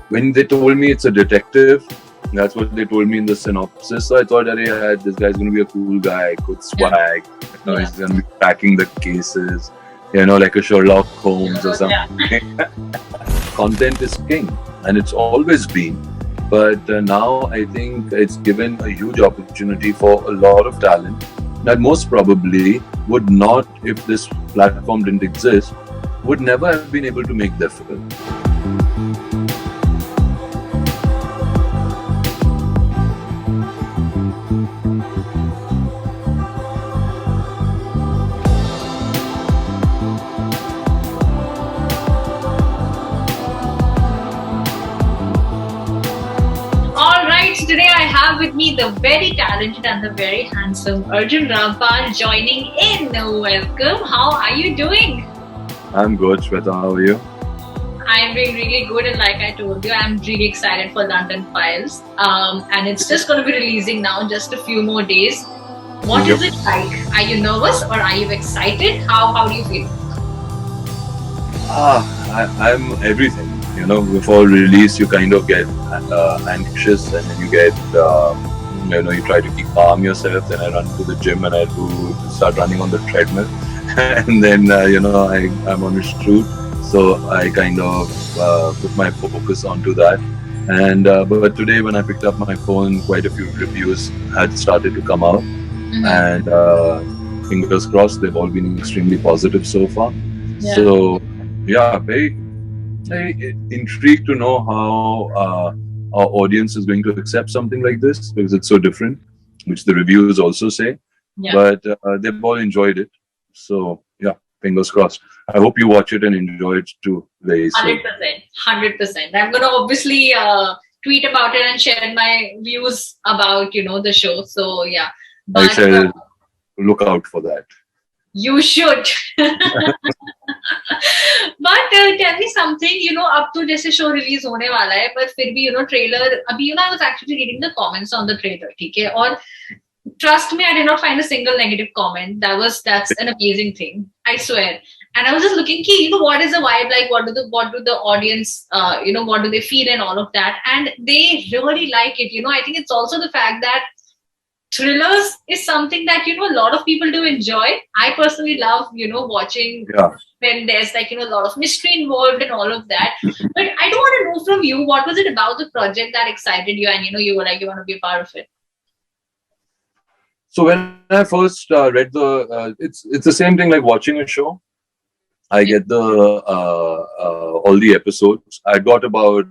when they told me it's a detective, that's what they told me in the synopsis. So I thought, yeah, this guy's going to be a cool guy, good swag. He's going to be cracking the cases, like a Sherlock Holmes or something. Content is king, and it's always been. But now I think it's given a huge opportunity for a lot of talent that most probably would not, if this platform didn't exist, would never have been able to make their film. Today I have with me the very talented and the very handsome Arjun Rampal joining in. Welcome. How are you doing? I'm good, Shweta. How are you? I'm doing really good, and like I told you, I'm really excited for London Files. And it's just going to be releasing now, just a few more days. What is it like? Are you nervous or are you excited? How do you feel? I'm everything. Before release, you kind of get anxious, and then you get, you try to keep calm yourself. Then I run to the gym and I start running on the treadmill, and then I'm on a shoot, so I kind of put my focus onto that. And but today, when I picked up my phone, quite a few reviews had started to come out, and fingers crossed, they've all been extremely positive so far. Yeah. So yeah, very intrigued to know how our audience is going to accept something like this, because it's so different, which the reviews also say. Yeah. But they've all enjoyed it. So yeah, fingers crossed. I hope you watch it and enjoy it too very soon. 100%. I'm going to obviously tweet about it and share my views about, the show. So yeah. But, I said look out for that. You should. But tell me something, अब तो जैसे show release होने वाला है, but फिर भी, trailer, अभी, I was actually reading the comments on the trailer, ठीक है? और trust me, I did not find a single negative comment. That's an amazing thing, I swear. And I was just looking, what is the vibe like? What do the audience, what do they feel and all of that? And they really like it. I think it's also the fact that thrillers is something that, a lot of people do enjoy. I personally love, watching when there's a lot of mystery involved and all of that. But I do want to know from you, what was it about the project that excited you and, you were like, you want to be a part of it? So when I first read it's the same thing like watching a show. I get all the episodes. I got about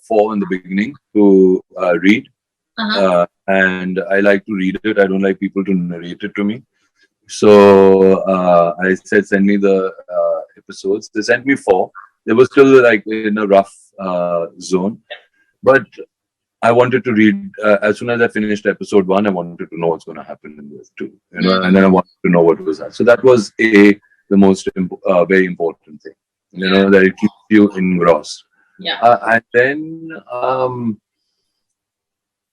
4 in the beginning to read. And I like to read it. I don't like people to narrate it to me. So I said, send me the episodes. They sent me 4. They were still like in a rough zone. But I wanted to read, as soon as I finished episode 1, I wanted to know what's going to happen in this 2. And then I wanted to know what was that. So that was the most very important thing, that it keeps you engrossed. Yeah. And then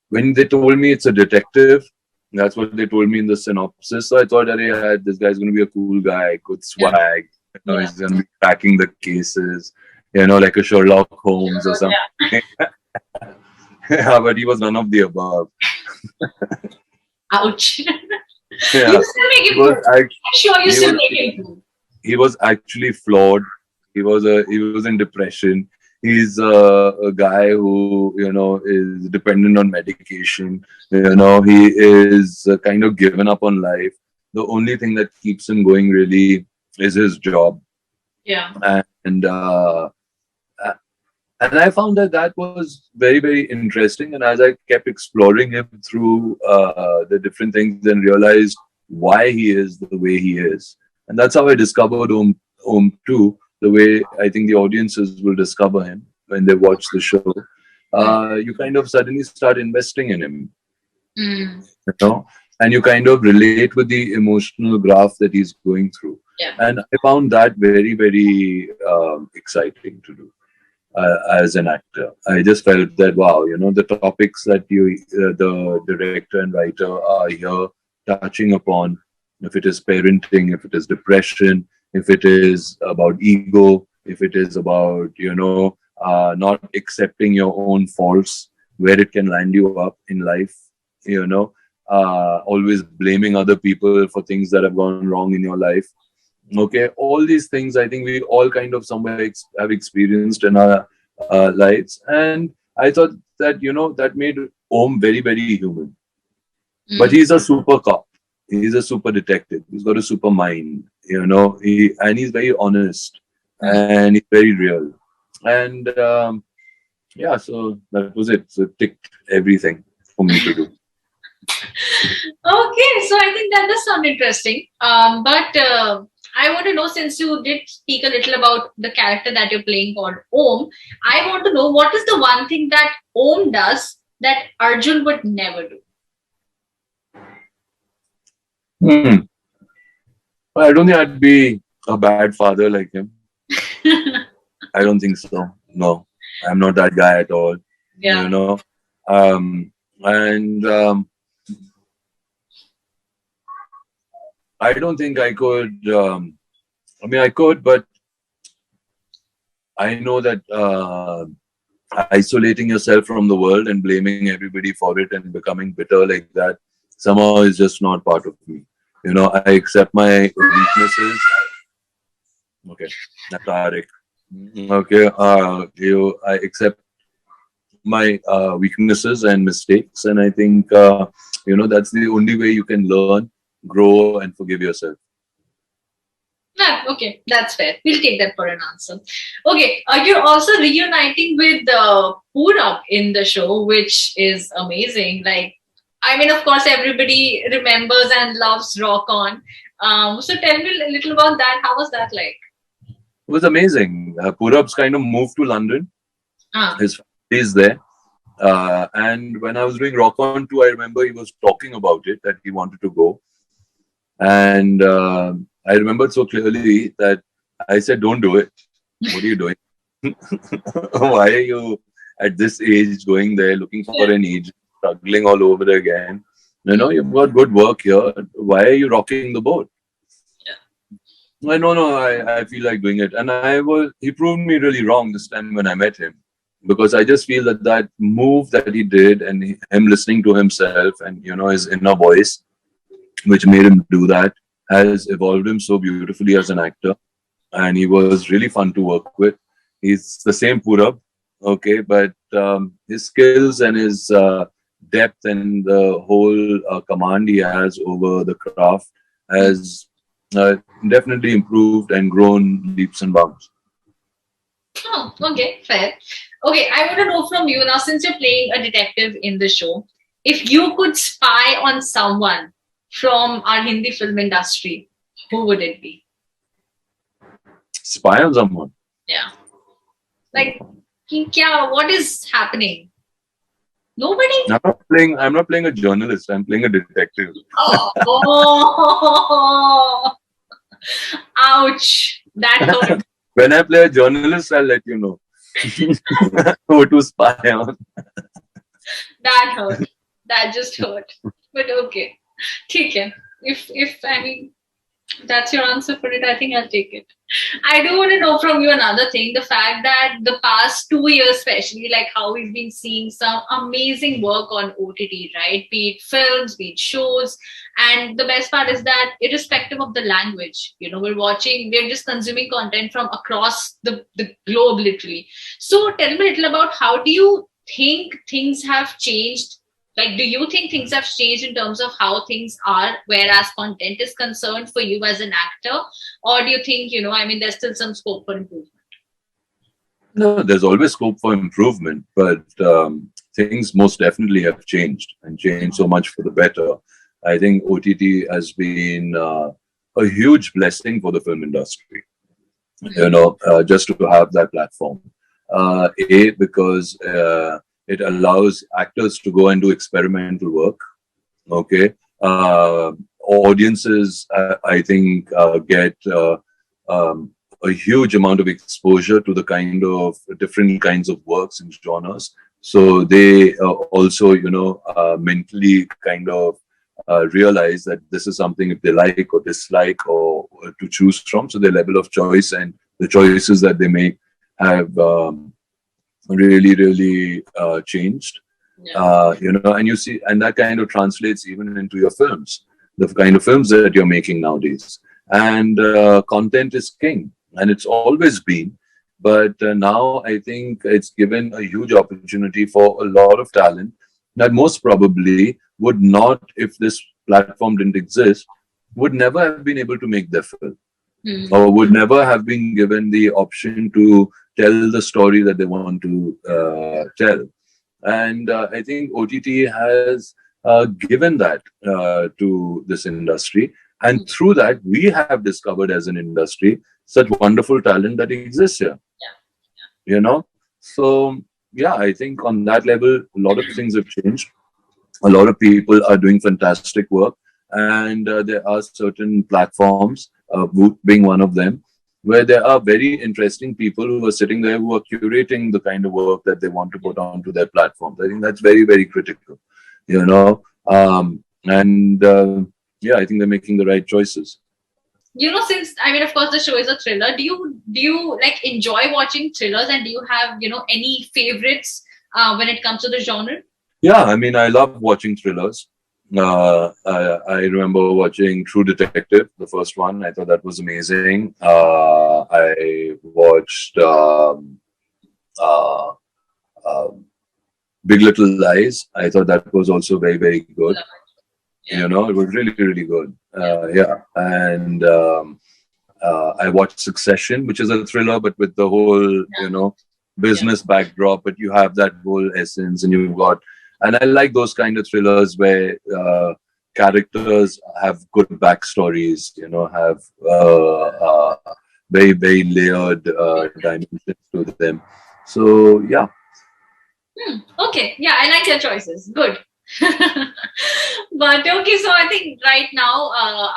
when they told me it's a detective, that's what they told me in the synopsis. So I thought, yeah, this guy's going to be a cool guy, good swag. He's going to be cracking the cases, like a Sherlock Holmes or something. Yeah, but he was none of the above. Ouch. Yeah. You still make him good. I'm sure you still make him good. He was actually flawed. He was in depression. He's a guy who, is dependent on medication. He is kind of given up on life. The only thing that keeps him going really is his job. Yeah. And I found that was very, very interesting. And as I kept exploring him through the different things and realized why he is the way he is. And that's how I discovered Om 2. The way I think the audiences will discover him when they watch the show, you kind of suddenly start investing in him, and you kind of relate with the emotional graph that he's going through. Yeah. And I found that very, very exciting to do as an actor. I just felt that, wow, the topics that the director and writer are here touching upon, if it is parenting, if it is depression, if it is about ego, if it is about, not accepting your own faults, where it can land you up in life, you know, always blaming other people for things that have gone wrong in your life. Okay, all these things I think we all kind of somewhere have experienced in our lives, and I thought that, you know, that made Om very, very human. But Mm. he's a super cop. He's a super detective. He's got a super mind, you know. And he's very honest, Mm. and he's very real. And yeah, so that was it. So it ticked everything for me to do. Okay, so I think that does sound interesting. But I want to know, since you did speak a little about the character that you're playing called Om, I want to know what is the one thing that Om does that Arjun would never do? Hmm. Well, I don't think I'd be a bad father like him. I don't think so. No, I'm not that guy at all. You Yeah. know, and I don't think I could. I mean, I could, but I know that isolating yourself from the world and blaming everybody for it and becoming bitter like that somehow is just not part of me. You know, I accept my weaknesses. Okay, that's Tarek. Okay, I accept my weaknesses and mistakes, and I think you know, that's the only way you can learn, grow, and forgive yourself. Yeah, okay, that's fair. We'll take that for an answer. Okay, you're also reuniting with Purab in the show, which is amazing. Like, I mean, of course, everybody remembers and loves Rock On. So tell me a little about that. How was that like? It was amazing. Purab's kind of moved to London. Ah, His family is there. And when I was doing Rock On 2, I remember he was talking about it, that he wanted to go. And I remembered so clearly that I said, "Don't do it. What are you doing? Why are you at this age going there looking for yeah. an age, struggling all over again? You know, you've got good work here. Why are you rocking the boat?" I no, no, I feel like doing it. And he proved me really wrong this time when I met him. Because I just feel that that move that he did, and him listening to himself and, you know, his inner voice, which made him do that, has evolved him so beautifully as an actor. And he was really fun to work with. He's the same Purab, okay, but his skills and his depth and the whole command he has over the craft has uh, definitely improved and grown leaps and bounds. Oh, okay, fair. Okay, I want to know from you now, since you're playing a detective in the show, if you could spy on someone from our Hindi film industry, who would it be? Spy on someone. Yeah. Like, what is happening? Nobody? I'm not playing a journalist. I'm playing a detective. Oh, ouch. That hurt. When I play a journalist, I'll let you know who to spy on. That hurt. That just hurt. But okay. Okay. If I mean that's your answer for it, I think I'll take it. I do want to know from you another thing, the fact that the past 2 years, especially, like how we've been seeing some amazing work on OTT, right? Be it films, be it shows. And the best part is that, irrespective of the language, we're just consuming content from across the globe, literally. So tell me a little about, how do you think things have changed? Like, do you think things have changed in terms of how things are, whereas content is concerned, for you as an actor? Or do you think, there's still some scope for improvement? No, there's always scope for improvement, but things most definitely have changed and changed so much for the better. I think OTT has been a huge blessing for the film industry. Just to have that platform. Because it allows actors to go and do experimental work. Okay. Audiences, I think, get a huge amount of exposure to the kind of different kinds of works and genres. So they also, mentally kind of realize that this is something if they like or dislike or to choose from. So their level of choice and the choices that they make have really changed. Yeah. And you see, and that kind of translates even into your films, the kind of films that you're making nowadays. And content is king, and it's always been. But now I think it's given a huge opportunity for a lot of talent that most probably would not, if this platform didn't exist, would never have been able to make their film, Hmm. or would never have been given the option to tell the story that they want to tell. And I think OTT has given that to this industry. And through that, we have discovered as an industry such wonderful talent that exists here, Yeah. you know? So, yeah, I think on that level, a lot of things have changed. A lot of people are doing fantastic work. And there are certain platforms, Voot being one of them, where there are very interesting people who are sitting there who are curating the kind of work that they want to put onto their platforms. I think that's very critical, you know. And yeah, I think they're making the right choices. Since I mean, of course, the show is a thriller. Do you like enjoy watching thrillers, and do you have any favorites when it comes to the genre? Yeah, I mean, I love watching thrillers. I remember watching True Detective, the first one. I thought that was amazing. I watched uh, um, Big Little Lies. I thought that was also very good. Love it. Yeah. It was really good. Yeah. Yeah, and I watched Succession, which is a thriller, but with the whole Yeah. business backdrop. But you have that whole essence, and you've got, and I like those kind of thrillers where characters have good backstories. Have very layered dimensions to them. So yeah. Okay. Yeah, I like your choices. Good. But okay, so I think right now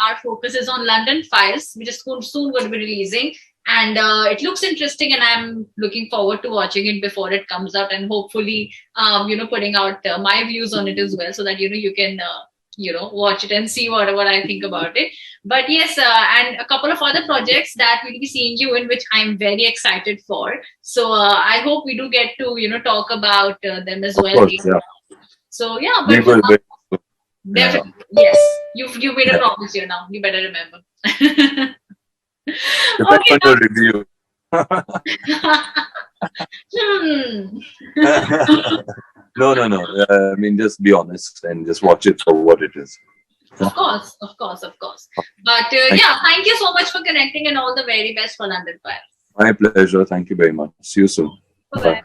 our focus is on London Files, which is soon going to be releasing, and it looks interesting, and I'm looking forward to watching it before it comes out, and hopefully, putting out my views on it as well, so that you can watch it and see what I think about it. But yes, and a couple of other projects that we'll be seeing you in, which I'm very excited for. So I hope we do get to talk about them as Of well course, later. yeah. So yeah, We but will. Yeah. definitely yes, you've made a promise here now. You better remember. Depends Okay, on now. your review. Hmm. No. I mean, just be honest and just watch it for what it is. Of course, of course, of course. But Thank yeah, thank you so much for connecting, and all the very best for London Fire. My pleasure. Thank you very much. See you soon. Bye Bye. bye.